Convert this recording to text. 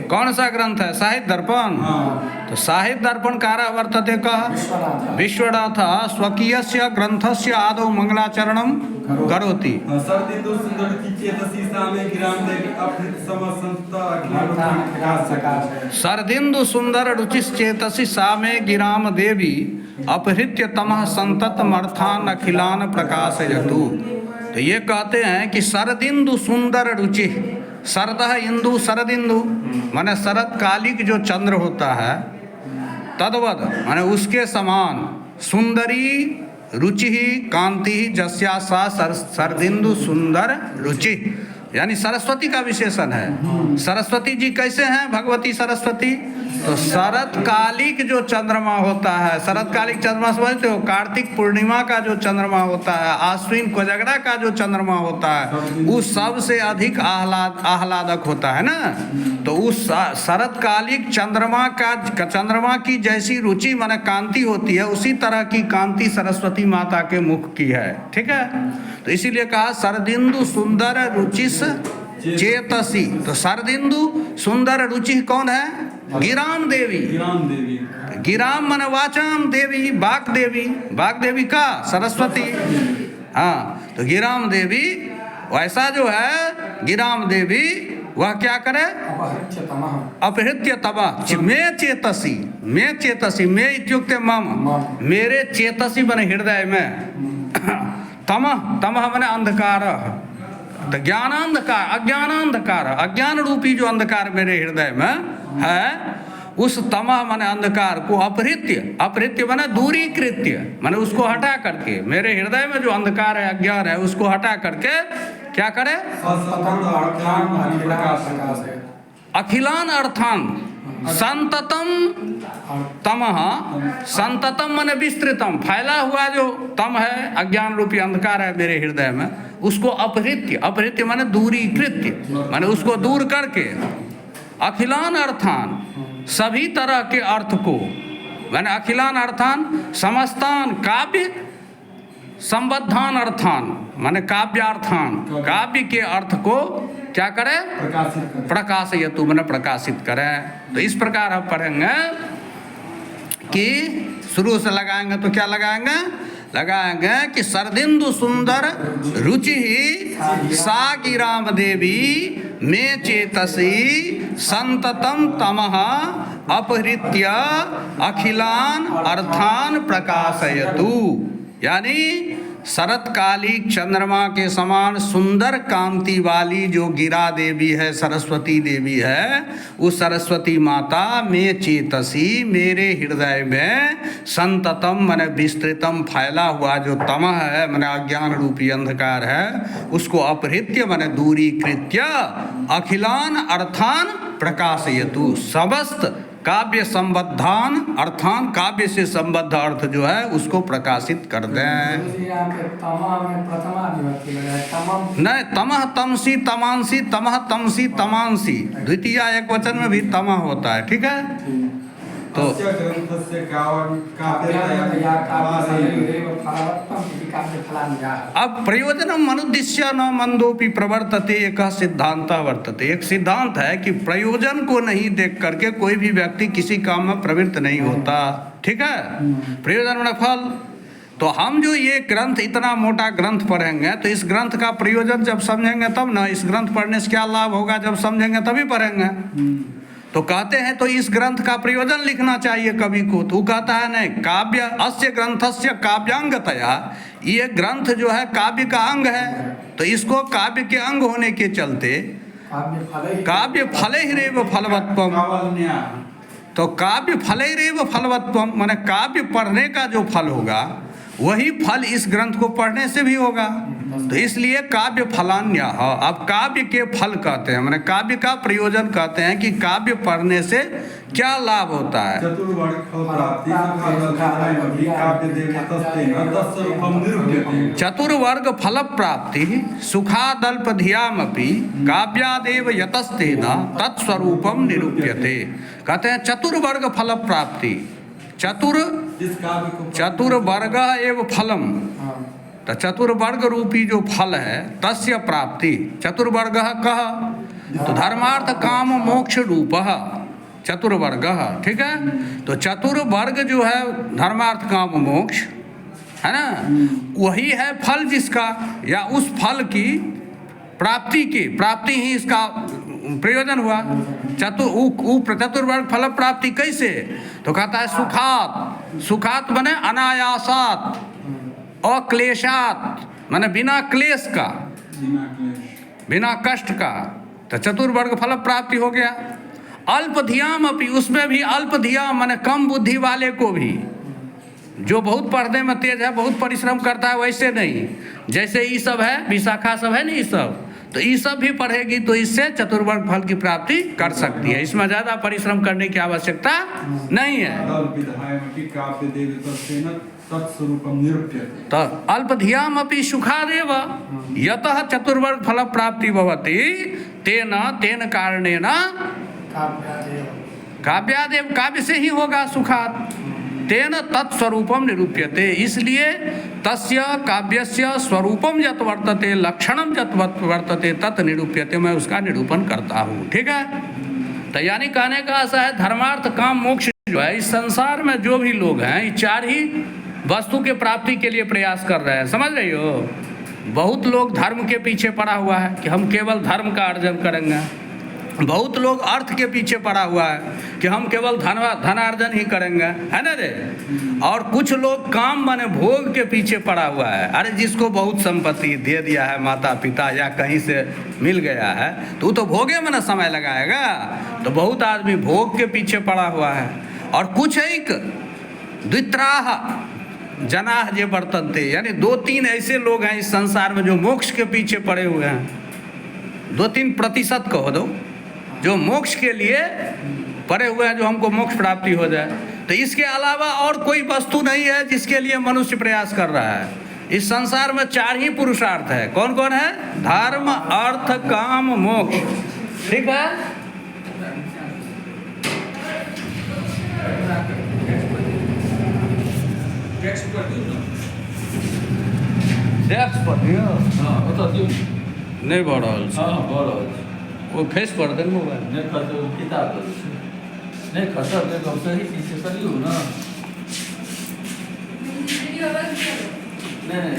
कौन सा ग्रंथ है? साहित्य दर्पण। तो साहित्य दर्पण कार वर्तते कः विश्वनाथ स्वकीयस्य ग्रंथस्य आदौ मंगलाचरणं करोति। शरदिन्दु सुंदर रुचिश्चेतसि सामे गिराम देवी अपहृत्य तमः संततमर्थान् अखिलान् प्रकाशयतु। तो ये कहते हैं कि शरदिन्दु सुंदर रुचि, शरदः इंदु शरदिन्दु माने शरद कालिक जो चंद्र होता है तद्वद माने उसके समान सुंदरी रुचि कांति जस्या सा शरदिन्दु सुंदर रुचि, यानी सरस्वती का विशेषण है। सरस्वती जी कैसे हैं? भगवती सरस्वती तो शरद कालिक जो चंद्रमा होता है, शरद कालिक चंद्रमा समझते हो? कार्तिक पूर्णिमा का जो चंद्रमा होता है, आश्विन कोजगरा का जो चंद्रमा होता है, उस सबसे अधिक आह्लादक होता है ना। तो उस शरद कालिक चंद्रमा की जैसी रुचि माने कांति होती है, उसी तरह की कांति सरस्वती माता के मुख की है। ठीक है, तो इसीलिए कहा शरदिन्दु सुंदर रुचिस चेतसी। तो शरदिन्दु सुंदर रुचि कौन है? गिराम देवी। गिराम माने वाचाम देवी, बाक देवी। बाक देवी का सरस्वती। हाँ, तो गिराम देवी वैसा जो है गिराम देवी वह क्या करे? अपहृत्य तमः मे चेतसी। मे चेतसी मे इत्युक्ते मम, मेरे चेतसी माने हृदय में। तमः तमः माने अंधकार, तो ज्ञानांधकार अज्ञानांधकार, अज्ञान रूपी जो अंधकार मेरे हृदय में है, उस तमः माने अंधकार को अपहृत्य, अपहृत्य माने दूरीकृत्य माने उसको हटा करके, मेरे हृदय में जो अंधकार है अज्ञान है उसको हटा करके क्या करे? अखिलान अर्थान संततम तमः, संततम माने विस्तृतम, फैला हुआ जो तम है अज्ञान रूपी अंधकार है मेरे हृदय में, उसको अपहृत्य, अपहृत्य माने दूरीकृत्य माने उसको दूर करके, अखिलान अर्थान सभी तरह के अर्थ को, माने अखिलान अर्थान समस्तान काव्य संबद्धान अर्थान माने काव्यार्थान, काव्य के अर्थ को क्या करे? प्रकाशयतु माने प्रकाशित करें। तो इस प्रकार हम पढ़ेंगे कि शुरू से लगाएंगे तो क्या लगाएंगे? लगाएंगे कि शरदिन्दु सुंदर रुचि सा गिराम देवी मे चेतसी संततम तमः अपहृत्य अखिलान अर्थान प्रकाशयतु। यानी शरतकालिक चंद्रमा के समान सुंदर कांति वाली जो गिरा देवी है, सरस्वती देवी है, उस सरस्वती माता में चेतसी मेरे हृदय में संततम माने विस्तृतम फैला हुआ जो तमः है माने अज्ञान रूपी अंधकार है, उसको अपहृत्य माने दूरीकृत्य अखिलान अर्थान प्रकाशयतु, समस्त काव्य संबद्धान अर्थान काव्य से संबद्ध अर्थ जो है उसको प्रकाशित कर दें। नहीं, तमह तमसी तमांसी, तमह तमसी तमांसी, द्वितीय एक वचन में भी तमह होता है। ठीक है, तो अब प्रयोजनम मनुद्दिश्य न मंदोपि प्रवर्तते एक सिद्धांत वर्तते। एक सिद्धांत है कि प्रयोजन को नहीं देख करके कोई भी व्यक्ति किसी काम में प्रवृत्त नहीं होता। ठीक है, प्रयोजन में फल। तो हम जो ये ग्रंथ इतना मोटा ग्रंथ पढ़ेंगे तो इस ग्रंथ का प्रयोजन जब समझेंगे तब ना, इस ग्रंथ पढ़ने से क्या लाभ होगा जब समझेंगे तभी पढ़ेंगे। तो कहते हैं तो इस ग्रंथ का प्रयोजन लिखना चाहिए कवि को, तो वो कहता है नहीं, काव्य अस्य ग्रंथस्य काव्यांगतया, ये ग्रंथ जो है काव्य का अंग है, तो इसको काव्य के अंग होने के चलते काव्य फले हिरेव फलवत्वम, तो काव्य फले हिरेव फलवत्वम माने काव्य पढ़ने का जो फल होगा वही फल इस ग्रंथ को पढ़ने से भी होगा। तो इसलिए काव्य फलान्य, अब काव्य के फल कहते हैं माने काव्य का प्रयोजन कहते हैं कि काव्य पढ़ने से क्या लाभ होता है। चतुर्वर्ग फल प्राप्ति सुखादल्पधियामपि काव्यादेव यतस्तेन तत्स्वरूपम निरूप्यते। कहते हैं चतुर्वर्ग फल प्राप्ति, चतुर्वर्ग एव फलम, तो चतुर्वर्ग रूपी जो फल है तस्य प्राप्ति चतुर्वर्ग कह तो धर्मार्थ काम मोक्ष रूप चतुर्वर्ग, ठीक है। तो चतुर्वर्ग जो है धर्मार्थ काम मोक्ष है ना, वही है फल जिसका या उस फल की प्राप्ति ही इसका प्रयोजन हुआ। चतुर्वर्ग फल प्राप्ति कैसे, तो कहता है सुखात बने अनायासात अक्लेशात, माने बिना क्लेश का, बिना कष्ट का, तो चतुर्वर्ग फल प्राप्ति हो गया। अल्प धियाम अपनी, उसमें भी अल्प धिया माने कम बुद्धि वाले को भी, जो बहुत पढ़ने में तेज है, बहुत परिश्रम करता है, वैसे नहीं। जैसे ये सब है, विशाखा सब है ना, ये सब, तो ये सब भी पढ़ेगी तो इससे चतुर्वर्ग फल की प्राप्ति कर सकती है। इसमें ज़्यादा परिश्रम करने की आवश्यकता नहीं है। तो अल्प धियाम अपनी सुखादेव यतः चतुर्वर्ग फल प्राप्ति भवति तेन कारणेन काव्यादेव, काव्य से ही होगा सुखात, तेन तत्स्वरूपम निरूप्यते, इसलिए तस्य काव्यस्य स्वरूपम यत वर्तते लक्षणम यत वर्तते तत् निरूप्यते, मैं उसका निरूपण करता हूँ, ठीक है। तो यानी कहने का ऐसा है, धर्मार्थ काम मोक्ष जो है इस संसार में जो भी लोग हैं, ये चार ही वस्तु के प्राप्ति के लिए प्रयास कर रहे हैं, समझ रही हो। बहुत लोग धर्म के पीछे पड़ा हुआ है कि हम केवल धर्म का अर्जन करेंगे, बहुत लोग अर्थ के पीछे पड़ा हुआ है कि हम केवल धनार्जन ही करेंगे, है ना रे। और कुछ लोग काम माने भोग के पीछे पड़ा हुआ है। अरे जिसको बहुत संपत्ति दे दिया है माता पिता या कहीं से मिल गया है तो वो तो भोगे में ना समय लगाएगा, तो बहुत आदमी भोग के पीछे पड़ा हुआ है। और कुछ एक द्वित्राह जनाह जे वर्तन्ते, यानी 2-3 ऐसे लोग हैं इस संसार में जो मोक्ष के पीछे पड़े हुए हैं। 2-3% कहो दो जो मोक्ष के लिए पड़े हुए हैं, जो हमको मोक्ष प्राप्ति हो जाए। तो इसके अलावा और कोई वस्तु नहीं है जिसके लिए मनुष्य प्रयास कर रहा है। इस संसार में 4 ही पुरुषार्थ है। कौन कौन है? धर्म, अर्थ, काम, मोक्ष, ठीक है। नहीं बढ़ रहा वो फेस पर दे मोबाइल नहीं खर्च किताब नहीं खर्च अपने कम से ही पीछे करियो ना नहीं